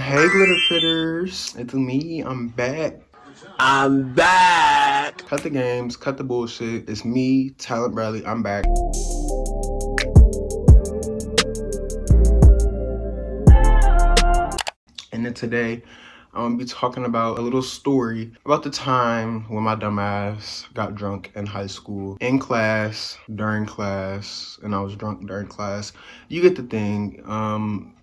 Hey glitter critters, it's me, I'm back. I'm back. Cut the games, cut the bullshit. It's me, Talent Bradley, I'm back. And then today, I'm gonna be talking about a little story about the time when my dumb ass got drunk in high school. In class, during class, and I was drunk during class. You get the thing.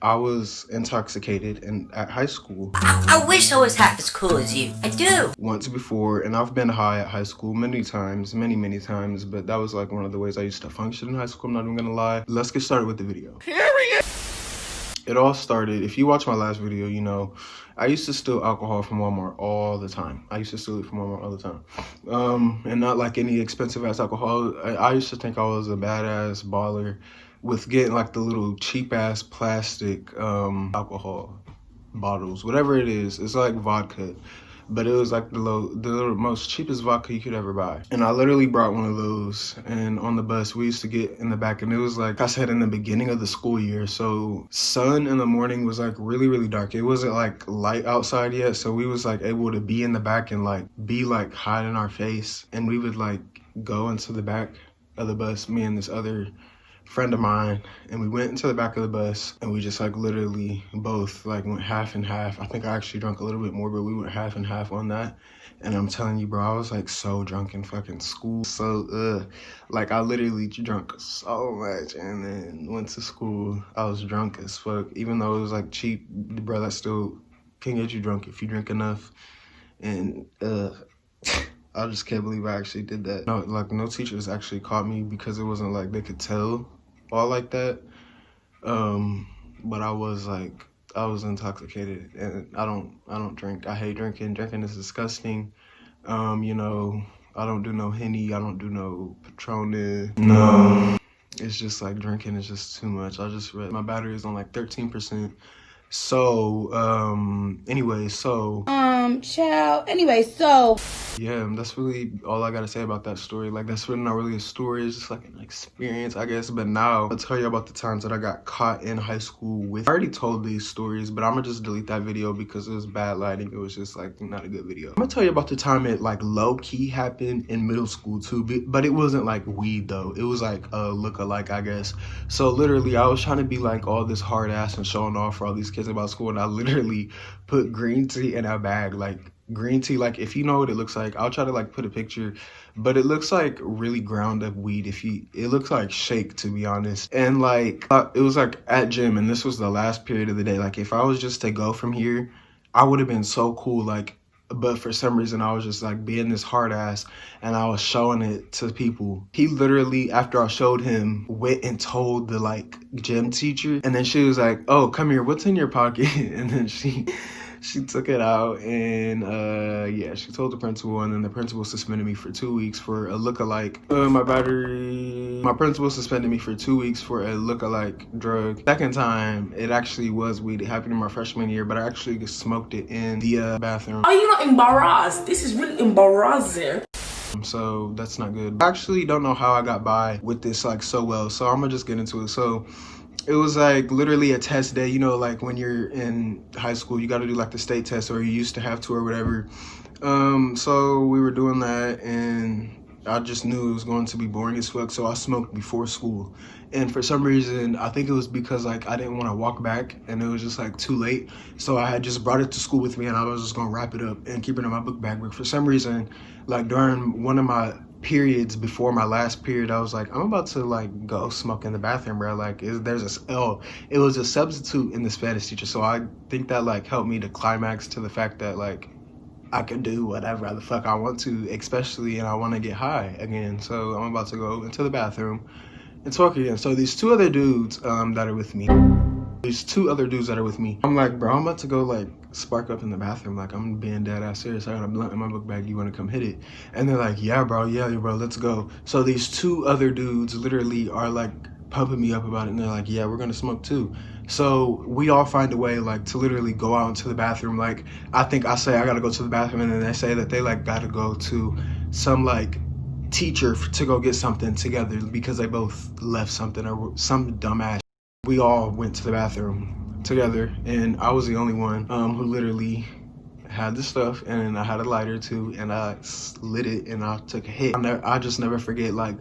I was intoxicated at high school. I wish I was half as cool as you. I do. Once before, and I've been high at high school many times, many times, but that was like one of the ways I used to function in high school, I'm not even gonna lie. Let's get started with the video. Period. It all started, if you watch my last video, you know, I used to steal alcohol from Walmart all the time. I used to steal it from Walmart all the time. And not like any expensive ass alcohol. I used to think I was a badass baller with getting like the little cheap ass plastic alcohol bottles, whatever it is. It's like vodka, but it was like the most cheapest vodka you could ever buy. And I literally brought one of those, and on the bus we used to get in the back, and it was like I said, in the beginning of the school year, so sun in the morning was like really dark. It wasn't like light outside yet, so we was like able to be in the back and like be like hide in our face, and we would like go into the back of the bus, me and this other friend of mine, and we went into the back of the bus, and we just like literally both like went half and half. I think I actually drank a little bit more, but we went half and half on that. And I'm telling you, bro, I was like so drunk in fucking school. So like I literally drunk so much, and then went to school, I was drunk as fuck. Even though it was like cheap, bro, that still can get you drunk if you drink enough. And I just can't believe I actually did that. No, like no teachers actually caught me because it wasn't like they could tell all like that. But I was intoxicated, and I don't drink. I hate drinking. Drinking is disgusting. You know, I don't do no Henny. I don't do no Patron. No. It's just like drinking is just too much. I just read my battery is on like 13%. So, yeah, that's really all I gotta say about that story. Like, that's really not really a story, it's just like an experience, I guess. But now I'll tell you about the times that I got caught in high school with. I already told these stories, but I'm gonna just delete that video because it was bad lighting. It was just like not a good video. I'm gonna tell you about the time it like low-key happened in middle school too, but it wasn't like weed though. It was like a look-alike, I guess. So literally I was trying to be like all this hard ass and showing off for all these kids about school, and I literally put green tea in a bag. Like green tea, like if you know what it looks like, I'll try to like put a picture, but it looks like really ground up weed. It looks like shake, to be honest. And like it was like at gym, and this was the last period of the day. Like if I was just to go from here, I would have been so cool, like, but for some reason I was just like being this hard ass, and I was showing it to people. He literally, after I showed him, went and told the like gym teacher, and then she was like, oh, come here, what's in your pocket? And then she took it out, and yeah, she told the principal, and then the principal suspended me for 2 weeks for a look-alike. My principal suspended me for 2 weeks for a look-alike drug. Second time, it actually was weed. It happened in my freshman year, but I actually smoked it in the bathroom. Are you not embarrassed? This is really embarrassing. So that's not good. I actually don't know how I got by with this like so well, so I'm gonna just get into it. So it was like literally a test day, you know, like when you're in high school, you got to do like the state test, or you used to have to, or whatever. So we were doing that, and I just knew it was going to be boring as fuck, so I smoked before school. And for some reason, I think it was because like I didn't want to walk back, and it was just like too late. So I had just brought it to school with me, and I was just gonna wrap it up and keep it in my book bag. But for some reason, like during one of my periods before my last period, I was like, I'm about to like go smoke in the bathroom, bro. Like it was a substitute in the Spanish teacher, so I think that like helped me to climax to the fact that like I can do whatever the fuck I want to, especially, and I want to get high again. So I'm about to go into the bathroom and talk again. So these two other dudes that are with me, I'm like, bro, I'm about to go like spark up in the bathroom. Like I'm being dead ass serious. I got a blunt in my book bag. You want to come hit it? And they're like, yeah, bro, let's go. So these two other dudes literally are like pumping me up about it, and they're like, yeah, we're gonna smoke too. So we all find a way like to literally go out into the bathroom. Like I think I say I gotta go to the bathroom, and then they say that they like gotta go to some like teacher to go get something together because they both left something or some dumbass. We all went to the bathroom. together, and I was the only one who literally had the stuff, and I had a lighter too, and I lit it and I took a hit. I just never forget like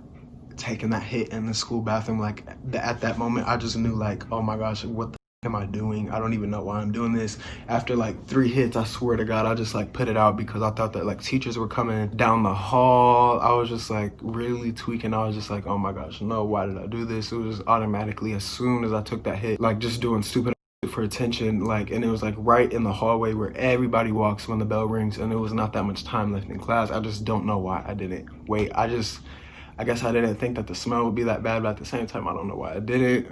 taking that hit in the school bathroom. Like at that moment, I just knew like, oh my gosh, what the am I doing? I don't even know why I'm doing this. After like 3 hits, I swear to God, I just like put it out because I thought that like teachers were coming down the hall. I was just like really tweaking. I was just like, oh my gosh, no, why did I do this? It was just automatically as soon as I took that hit, like just doing stupid for attention, like, and it was like right in the hallway where everybody walks when the bell rings, and it was not that much time left in class. I just don't know why I didn't wait. I guess I didn't think that the smell would be that bad, but at the same time, I don't know why I didn't.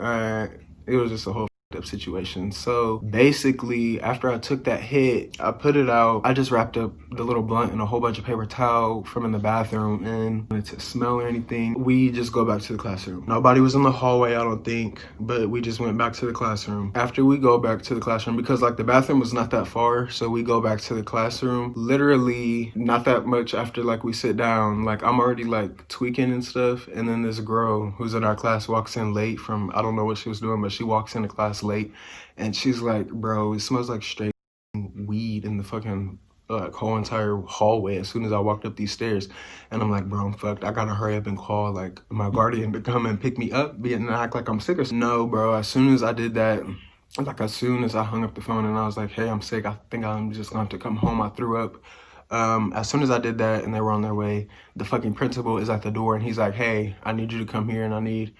It was just a whole up situation. So basically, after I took that hit, I put it out. I just wrapped up the little blunt in a whole bunch of paper towel from in the bathroom, and when it smell or anything, we just go back to the classroom. Nobody was in the hallway, I don't think, but we just went back to the classroom. After we go back to the classroom, because like the bathroom was not that far, so we go back to the classroom. Literally not that much after like we sit down, like I'm already like tweaking and stuff, and then this girl who's in our class walks in late from, I don't know what she was doing, but she walks into class late, and she's like, bro, it smells like straight weed in the fucking whole entire hallway as soon as I walked up these stairs. And I'm like, bro, I'm fucked. I gotta hurry up and call like my guardian to come and pick me up and act like I'm sick or something. No, bro, as soon as I did that, like as soon as I hung up the phone and I was like, hey, I'm sick, I think I'm just gonna have to come home, I threw up. As soon as I did that and they were on their way, the fucking principal is at the door and he's like, hey, I need you to come here and I need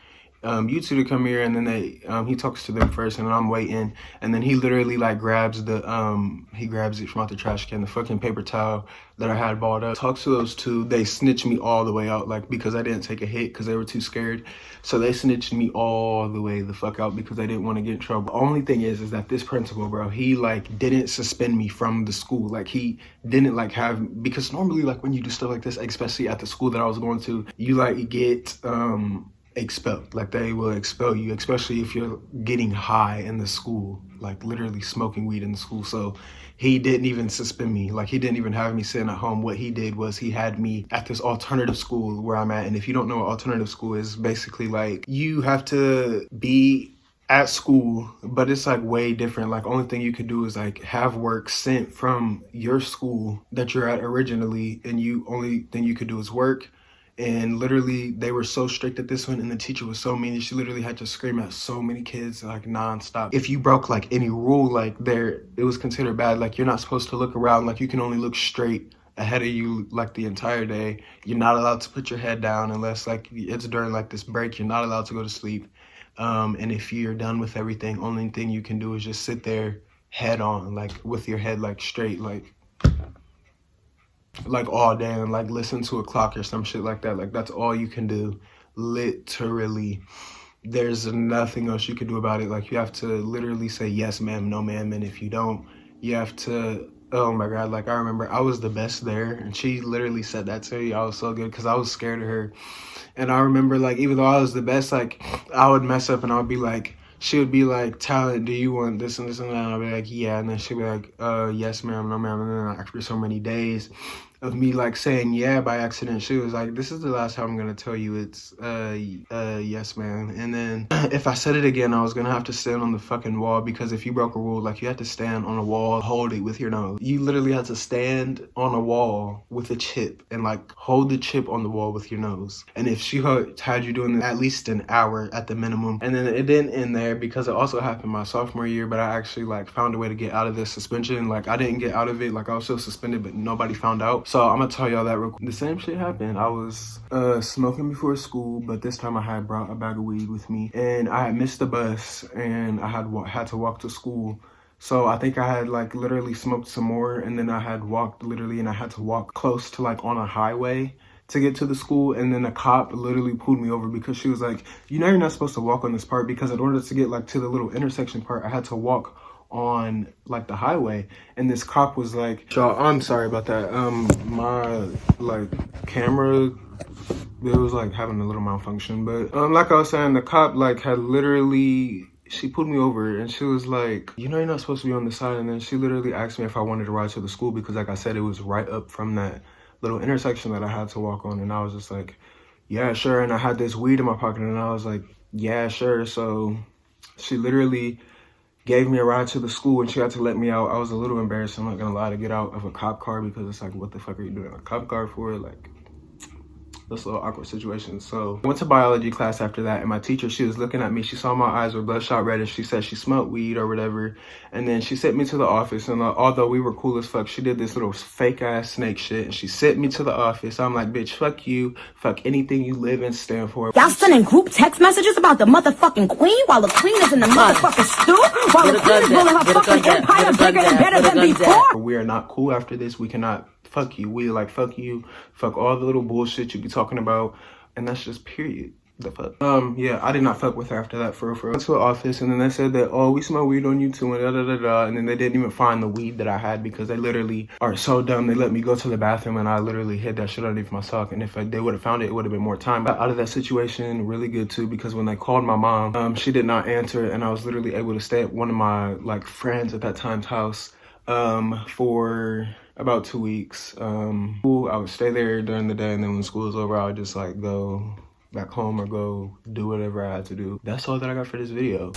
you two to come here. And then he talks to them first, and I'm waiting, and then he literally like grabs it from out the trash can, the fucking paper towel that I had balled up, talks to those two. They snitched me all the way out, like, because I didn't take a hit because they were too scared. So they snitched me all the way the fuck out because they didn't want to get in trouble. The only thing is that this principal, bro, he like didn't suspend me from the school. Like he didn't like have, because normally like when you do stuff like this, especially at the school that I was going to, you like get expelled. Like they will expel you, especially if you're getting high in the school, like literally smoking weed in the school. So he didn't even suspend me. Like he didn't even have me sitting at home. What he did was he had me at this alternative school where I'm at. And if you don't know what alternative school is, basically like you have to be at school, but it's like way different. Like only thing you could do is like have work sent from your school that you're at originally, and only thing you could do is work. And literally they were so strict at this one, and the teacher was so mean, she literally had to scream at so many kids like nonstop. If you broke like any rule, like it was considered bad. Like you're not supposed to look around, like you can only look straight ahead of you like the entire day. You're not allowed to put your head down unless like it's during like this break. You're not allowed to go to sleep. And if you're done with everything, only thing you can do is just sit there head on, like with your head like straight, like all day, and like listen to a clock or some shit like that. Like that's all you can do, literally. There's nothing else you can do about it. Like you have to literally say yes ma'am, no ma'am, and if you don't, you have to, oh my god, like I remember I was the best there, and she literally said that to me. I was so good because I was scared of her. And I remember like even though I was the best, like I would mess up and I would be like, she would be like, Talent, do you want this and this and that? And I'd be like, yeah. And then she'd be like, yes ma'am, no ma'am. And then after so many days of me like saying yeah by accident, she was like, this is the last time I'm gonna tell you it's yes ma'am. And then if I said it again, I was gonna have to stand on the fucking wall, because if you broke a rule, like you had to stand on a wall, hold it with your nose. You literally had to stand on a wall with a chip and like hold the chip on the wall with your nose. And if she had you doing at least an hour at the minimum. And then it didn't end there, because it also happened my sophomore year, but I actually like found a way to get out of this suspension. Like I didn't get out of it, like I was still suspended, but nobody found out. So I'm gonna tell y'all that real quick. The same shit happened. I was smoking before school, but this time I had brought a bag of weed with me, and I had missed the bus, and I had to walk to school. So I think I had like literally smoked some more, and then I had walked literally, and I had to walk close to like on a highway to get to the school. And then a cop literally pulled me over because she was like, you know, you're not supposed to walk on this part, because in order to get like to the little intersection part, I had to walk on like the highway. And this cop was like, y'all, I'm sorry about that. My like camera, it was like having a little malfunction. But like I was saying, the cop like had literally, she pulled me over and she was like, you know, you're not supposed to be on the side. And then she literally asked me if I wanted to ride to the school, because like I said, it was right up from that little intersection that I had to walk on. And I was just like, yeah, sure. And I had this weed in my pocket, and I was like, yeah, sure. So she literally gave me a ride to the school and she had to let me out. I was a little embarrassed, I'm not gonna lie, to get out of a cop car because it's like, what the fuck are you doing in a cop car for? Like, that's a little awkward situation. So I went to biology class after that, and my teacher, she was looking at me. She saw my eyes were bloodshot red, and she said she smelled weed or whatever. And then she sent me to the office, and although we were cool as fuck, she did this little fake ass snake shit, and she sent me to the office. I'm like, bitch, fuck you, fuck anything you live and stand for. Y'all sending group text messages about the motherfucking queen while the queen is in the motherfucking stew, while the queen is building her fucking empire bigger and better than before. We are not cool after this. We cannot. Fuck you. We like, fuck you. Fuck all the little bullshit you be talking about. And that's just period. The fuck. Yeah, I did not fuck with her after that for real. I went to the office and then they said that, oh, we smell weed on you too, and da da da da. And then they didn't even find the weed that I had because they literally are so dumb. They let me go to the bathroom and I literally hid that shit underneath my sock. And if they would have found it, it would have been more time. But out of that situation, really good too, because when they called my mom, she did not answer, and I was literally able to stay at one of my like friends at that time's house for about 2 weeks. I would stay there during the day, and then when school was over, I would just like go back home or go do whatever I had to do. That's all that I got for this video.